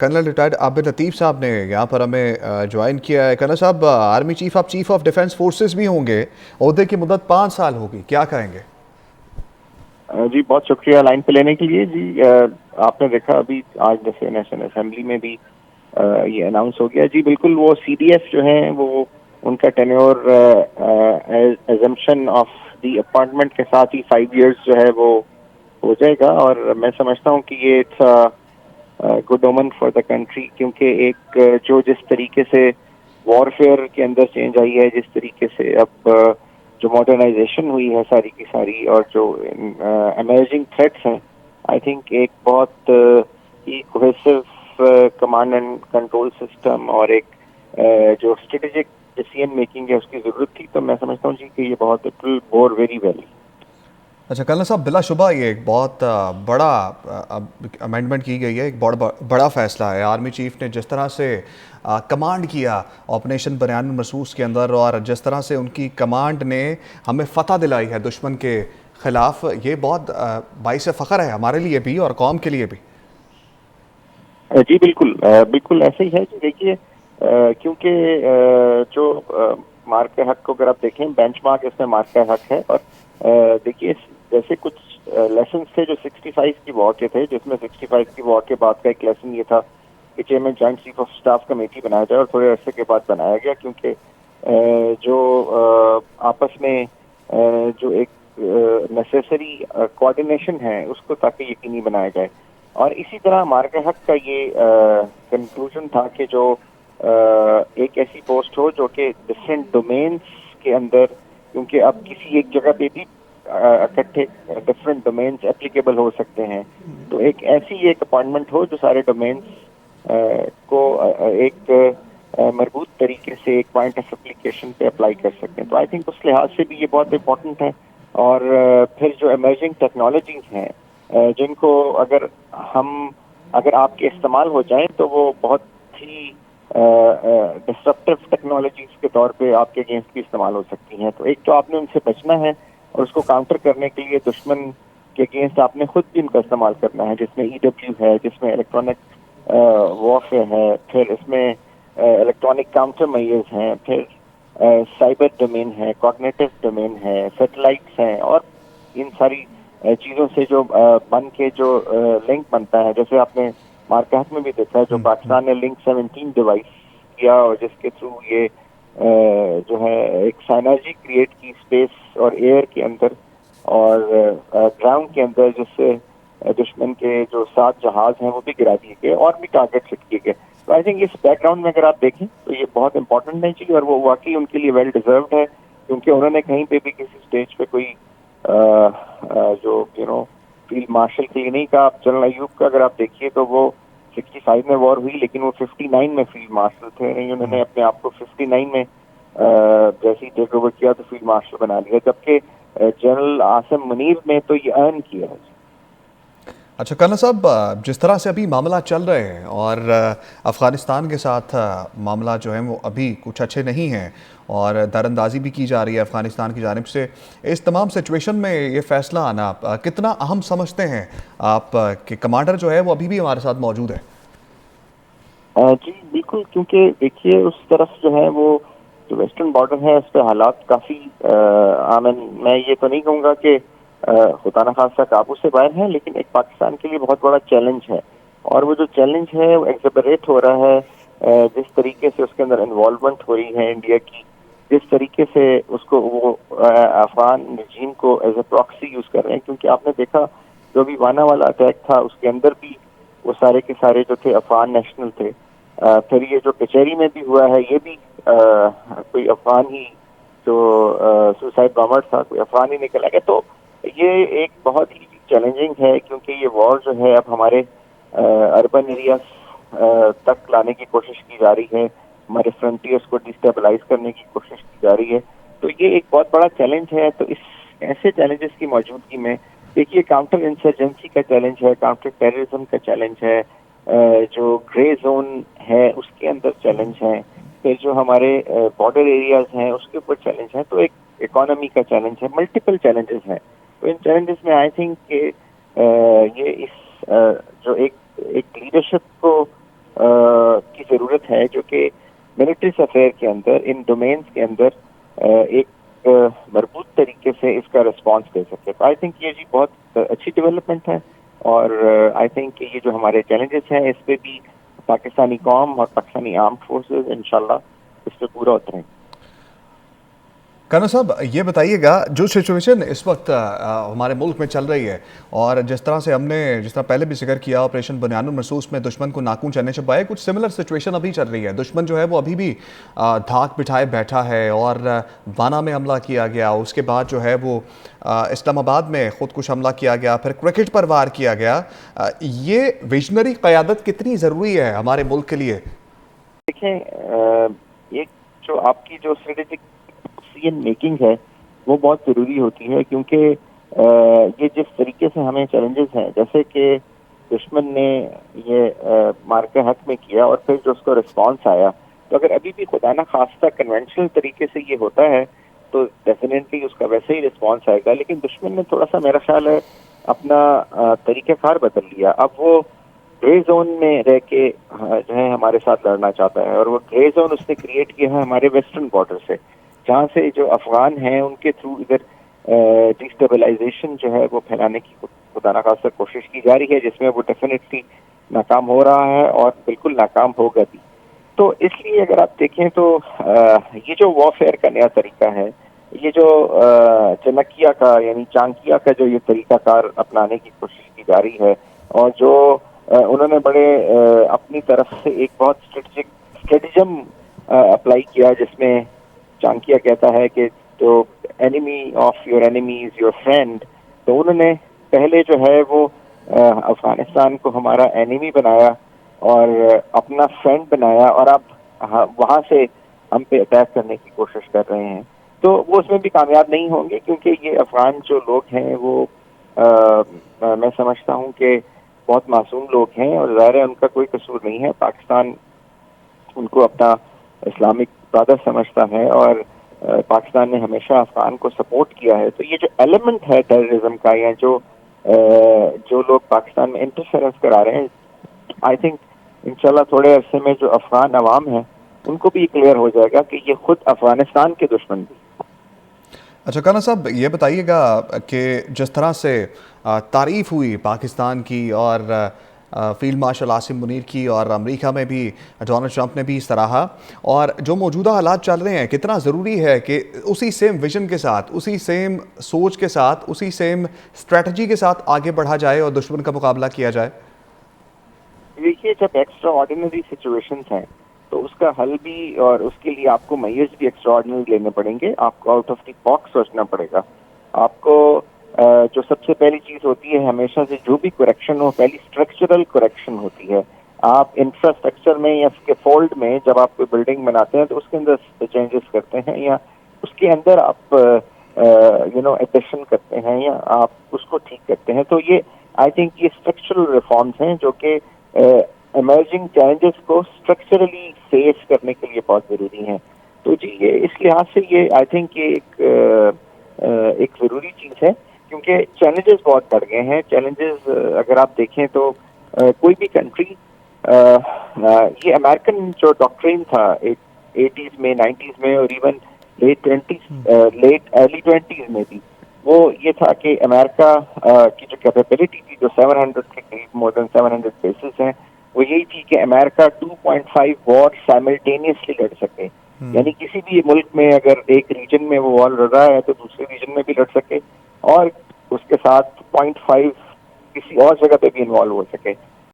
Colonel retired Abid लतीफ़ साहब ने यहाँ पर हमें ज्वाइन किया है। कर्नल साहब, आर्मी चीफ, आप चीफ ऑफ डिफेंस फोर्सेस भी होंगे, ओहदे की मुद्दत 5 साल होगी, क्या कहेंगे? जी बहुत शुक्रिया लाइन पे लेने के लिए। जी आपने देखा अभी आज जैसे नेशनल असेंबली में भी ये अनाउंस हो गया। जी बिल्कुल, वो सीडीएस जो है वो उनका tenure assumption of the appointment के साथ ही 5 इयर्स जो है वो हो जाएगा। और मैं समझता हूँ कि ये इट्स गुड ओमन फॉर द कंट्री, क्योंकि एक जो जिस तरीके से वॉरफेयर के अंदर चेंज आई है, जिस तरीके से अब जो मॉडर्नाइजेशन हुई है सारी की सारी, और जो एमर्जिंग थ्रेट्स हैं, आई थिंक एक बहुत ही cohesive command and control system और एक जो स्ट्रेटेजिक डिसीजन मेकिंग है उसकी जरूरत थी। तो मैं समझता हूँ जी कि ये बहुत it will bore very well. अच्छा कर्नल साहब, बिलाशुबा ये एक बहुत बड़ा अमेंडमेंट की गई है, एक बड़ा फैसला है। आर्मी चीफ ने जिस तरह से कमांड किया ऑपरेशन बरयान महसूस के अंदर, और जिस तरह से उनकी कमांड ने हमें फतह दिलाई है दुश्मन के ख़िलाफ़, ये बहुत बाइस फ़ख्र है हमारे लिए भी और कौम के लिए भी। जी बिल्कुल, बिल्कुल ऐसे ही है जी। देखिए क्योंकि जो मार्क हक को अगर आप देखें, बेंचमार्क इसमें मार्क हक है। और देखिए जैसे कुछ लेसन थे जो 65 की वॉर के थे, जिसमें 65 की वॉर के बाद का एक लेसन ये था कि chairman joint chief of staff committee बनाया जाए, और थोड़े अरसे के बाद बनाया गया, क्योंकि जो आपस में जो एक नेसेसरी कोऑर्डिनेशन है उसको ताकि यकीनी बनाया जाए। और इसी तरह मार्क हक का ये कंक्लूजन था कि जो एक ऐसी पोस्ट हो जो कि डिफरेंट डोमेन्स के अंदर, क्योंकि अब किसी एक जगह पे भी इकट्ठे डिफरेंट डोमेन्स एप्लीकेबल हो सकते हैं, तो एक ऐसी एक अपॉइंटमेंट हो जो सारे डोमेन्स को एक मजबूत तरीके से एक पॉइंट ऑफ एप्लीकेशन पे अप्लाई कर सकते हैं। तो आई थिंक उस लिहाज से भी ये बहुत इम्पोर्टेंट है। और फिर जो इमर्जिंग टेक्नोलॉजीज हैं जिनको अगर आपके इस्तेमाल हो जाएं तो वो बहुत ही डिस्ट्रप्टिव टेक्नोलॉजीज के तौर पे आपके अगेंस्ट भी इस्तेमाल हो सकती हैं। तो एक तो आपने उनसे बचना है, और उसको काउंटर करने के लिए दुश्मन के अगेंस्ट आपने खुद भी इनका इस्तेमाल करना है, जिसमें ईडब्ल्यू है, जिसमें इलेक्ट्रॉनिक वॉरफेयर है, फिर इसमें इलेक्ट्रॉनिक काउंटर मेजर्स हैं, फिर साइबर डोमेन है, कॉग्निटिव डोमेन है, सैटेलाइट्स हैं, और इन सारी चीज़ों से जो बन के जो लिंक बनता है, जैसे आपने मार्केट में भी देखा है, जो पाकिस्तान ने लिंक 17 डिवाइस किया, और जिसके थ्रू ये जो है एक साइनर्जी क्रिएट की स्पेस और एयर के अंदर और ग्राउंड के अंदर, जिससे दुश्मन के जो 7 जहाज हैं वो भी गिरा दिए गए और भी टारगेट हिट किए गए। तो आई थिंक इस बैकग्राउंड में अगर आप देखें तो ये बहुत इंपॉर्टेंट है चीज़, और वो वाकई उनके लिए वेल डिजर्व्ड है, क्योंकि उन्होंने कहीं पे भी किसी स्टेज पे कोई जो फील्ड मार्शल के लिए नहीं कहा। आप जनरल अयूब का अगर आप देखिए तो वो 65 में वॉर हुई, लेकिन वो 59 में फील्ड मार्शल थे नहीं। उन्होंने अपने आप को 59 में जैसे ही टेक ओवर किया तो फील्ड मार्शल बना लिया, जबकि जनरल आसिम मुनीर ने तो ये अर्न किया है। अच्छा कर्नल साहब, जिस तरह से अभी मामला चल रहे हैं और अफ़गानिस्तान के साथ मामला जो है वो अभी कुछ अच्छे नहीं हैं, और दरअंदाजी भी की जा रही है अफ़गानिस्तान की जानिब से, इस तमाम सिचुएशन में ये फ़ैसला आना कितना अहम समझते हैं आप कि कमांडर जो है वो अभी भी हमारे साथ मौजूद है? जी बिल्कुल, क्योंकि देखिए उस तरफ जो है वो जो वेस्टर्न बॉर्डर है उस पर हालात काफ़ी मैं ये तो नहीं कहूँगा कि खुदा न खास्ता काबू से बाहर है, लेकिन एक पाकिस्तान के लिए बहुत बड़ा चैलेंज है। और वो जो चैलेंज है वो एग्जबरेट हो रहा है जिस तरीके से उसके अंदर इन्वॉल्वमेंट हो रही है इंडिया की, जिस तरीके से उसको वो अफगान रजीम को एज ए प्रॉक्सी यूज़ कर रहे हैं। क्योंकि आपने देखा जो भी वाना वाला अटैक था उसके अंदर भी वो सारे के सारे जो थे अफगान नेशनल थे। फिर ये जो कचहरी में भी हुआ है ये भी कोई अफगान ही जो सुसाइड बॉम्बर था, कोई अफगान ही निकला गया। तो ये एक बहुत ही चैलेंजिंग है, क्योंकि ये वॉर जो है अब हमारे अर्बन एरियाज तक लाने की कोशिश की जा रही है, हमारे फ्रंटियर्स को डिस्टेबलाइज करने की कोशिश की जा रही है। तो ये एक बहुत बड़ा चैलेंज है। तो इस ऐसे चैलेंजेस की मौजूदगी में देखिए काउंटर इंसर्जेंसी का चैलेंज है, काउंटर टेररिज्म का चैलेंज है, जो ग्रे जोन है उसके अंदर चैलेंज है, फिर जो हमारे बॉर्डर एरियाज हैं उसके ऊपर चैलेंज है, तो एक इकोनॉमी का चैलेंज है, मल्टीपल चैलेंजेस हैं। तो इन चैलेंजेस में आई थिंक ये इस जो एक लीडरशिप को ضرورت ہے جو کہ ملٹری افیئر کے اندر ان ڈومینس کے اندر ایک مربوط طریقے سے اس کا رسپانس دے سکے. تو آئی تھنک یہ جی بہت اچھی ڈیولپمنٹ ہے, اور آئی تھنک کہ یہ جو ہمارے چیلنجز ہیں اس پہ بھی پاکستانی قوم اور پاکستانی آرمڈ فورسز انشاءاللہ اس پہ پورا اتریں. کرنل صاحب یہ بتائیے گا, جو سچویشن اس وقت ہمارے ملک میں چل رہی ہے, اور جس طرح پہلے بھی ذکر کیا آپریشن بنیان المرصوص میں دشمن کو ناخن چنے چبائے, کچھ سملر سچویشن ابھی چل رہی ہے. دشمن جو ہے وہ ابھی بھی دھاک بٹھائے بیٹھا ہے, اور وانا میں حملہ کیا گیا, اس کے بعد جو ہے وہ اسلام آباد میں خود کش حملہ کیا گیا, پھر کرکٹ پر وار کیا گیا. یہ ویژنری قیادت کتنی ضروری ہے ہمارے ملک کے لیے؟ دیکھیں, ایک جو آپ کی جو اسٹریٹجک میکنگ ہے وہ بہت ضروری ہوتی ہے, کیونکہ یہ جس طریقے سے ہمیں چیلنجز ہیں, جیسے کہ دشمن نے یہ مارکہ حق میں کیا اور پھر جو اس کو رسپانس آیا, تو اگر ابھی بھی خدا نہ خواستہ کنونشنل طریقے سے یہ ہوتا ہے تو ڈیفینیٹلی اس کا ویسے ہی رسپانس آئے گا. لیکن دشمن نے تھوڑا سا میرا خیال ہے اپنا طریقہ کار بدل لیا. اب وہ گرے زون میں رہ کے جو ہے ہمارے ساتھ لڑنا چاہتا ہے, اور وہ گرے زون اس نے کریٹ کیا ہے ہمارے ویسٹرن بارڈر سے, جہاں سے جو افغان ہیں ان کے تھرو ادھر ڈیسٹیبلائزیشن جو ہے وہ پھیلانے کی خدا نخواستہ کوشش کی جا رہی ہے, جس میں وہ ڈیفینیٹلی ناکام ہو رہا ہے اور بالکل ناکام ہوگا بھی. تو اس لیے اگر آپ دیکھیں تو یہ جو وارفیئر کا نیا طریقہ ہے, یہ جو چنکیا کا یعنی چانکیا کا جو یہ طریقہ کار اپنانے کی کوشش کی جا رہی ہے, اور جو انہوں نے بڑے اپنی طرف سے ایک بہت اسٹریٹجم اپلائی کیا, جس میں چانکیا کہتا ہے کہ جو enemy of your enemy is your friend. تو انہوں نے پہلے جو ہے وہ افغانستان کو ہمارا اینیمی بنایا اور اپنا فرینڈ بنایا, اور اب وہاں سے ہم پہ اٹیک کرنے کی کوشش کر رہے ہیں. تو وہ اس میں بھی کامیاب نہیں ہوں گے, کیونکہ یہ افغان جو لوگ ہیں وہ میں سمجھتا ہوں کہ بہت معصوم لوگ ہیں, اور ظاہر ہے ان کا کوئی قصور نہیں ہے. پاکستان ان کو اپنا اسلامک برادر سمجھتا ہے, اور پاکستان نے ہمیشہ افغان کو سپورٹ کیا ہے. تو یہ جو ایلیمنٹ ہے ٹیررزم کا, یا جو لوگ پاکستان میں انٹرفیئرنس کرا رہے ہیں, آئی تھنک انشاءاللہ تھوڑے عرصے میں جو افغان عوام ہے ان کو بھی کلیئر ہو جائے گا کہ یہ خود افغانستان کے دشمن بھی. اچھا کرنل صاحب یہ بتائیے گا کہ جس طرح سے تعریف ہوئی پاکستان کی, اور فیلڈ مارشل عاصم منیر کی, اور امریکہ میں بھی ڈونلڈ ٹرمپ نے بھی سراہا, اور جو موجودہ حالات چل رہے ہیں, کتنا ضروری ہے کہ اسی سیم ویژن کے ساتھ, اسی سیم سوچ کے ساتھ, اسی سیم اسٹریٹجی کے ساتھ آگے بڑھا جائے اور دشمن کا مقابلہ کیا جائے؟ دیکھیے, جب ایکسٹرا آرڈینری سچویشنز ہیں تو اس کا حل بھی, اور اس کے لیے آپ کو میئرز بھی ایکسٹرا آرڈینری لینے پڑیں گے. آپ کو آؤٹ آف دی باکس سوچنا پڑے گا. آپ کو جو سب سے پہلی چیز ہوتی ہے ہمیشہ سے, جو بھی کریکشن ہو, پہلی اسٹرکچرل کریکشن ہوتی ہے. آپ انفراسٹرکچر میں یا اس کے فولڈ میں جب آپ کوئی بلڈنگ بناتے ہیں تو اس کے اندر چینجز کرتے ہیں, یا اس کے اندر آپ ایڈیشن کرتے ہیں, یا آپ اس کو ٹھیک کرتے ہیں. تو یہ آئی تھنک یہ اسٹرکچرل ریفارمز ہیں جو کہ ایمرجنگ چیلنجز کو اسٹرکچرلی فیس کرنے کے لیے بہت ضروری ہیں. تو جی یہ اس لحاظ سے یہ آئی تھنک یہ ایک ضروری چیز ہے, کیونکہ چیلنجز بہت بڑھ گئے ہیں. چیلنجز اگر آپ دیکھیں تو کوئی بھی کنٹری, یہ امریکن جو ڈاکٹرین تھا 80s میں, 90s میں, اور ایون لیٹ ارلی 20s میں بھی, وہ یہ تھا کہ امریکہ کی جو کیپیبلٹی تھی, جو 700 کے قریب مور دین 700 بیسز ہیں, وہ یہی تھی کہ امریکہ 2.5 وار سائملٹینیسلی لڑ سکے. یعنی کسی بھی ملک میں اگر ایک ریجن میں وہ وار لڑ رہا ہے تو دوسرے ریجن میں بھی لڑ سکے, اور اس کے ساتھ 0.5 کسی اور جگہ پہ بھی انوالو ہو سکے.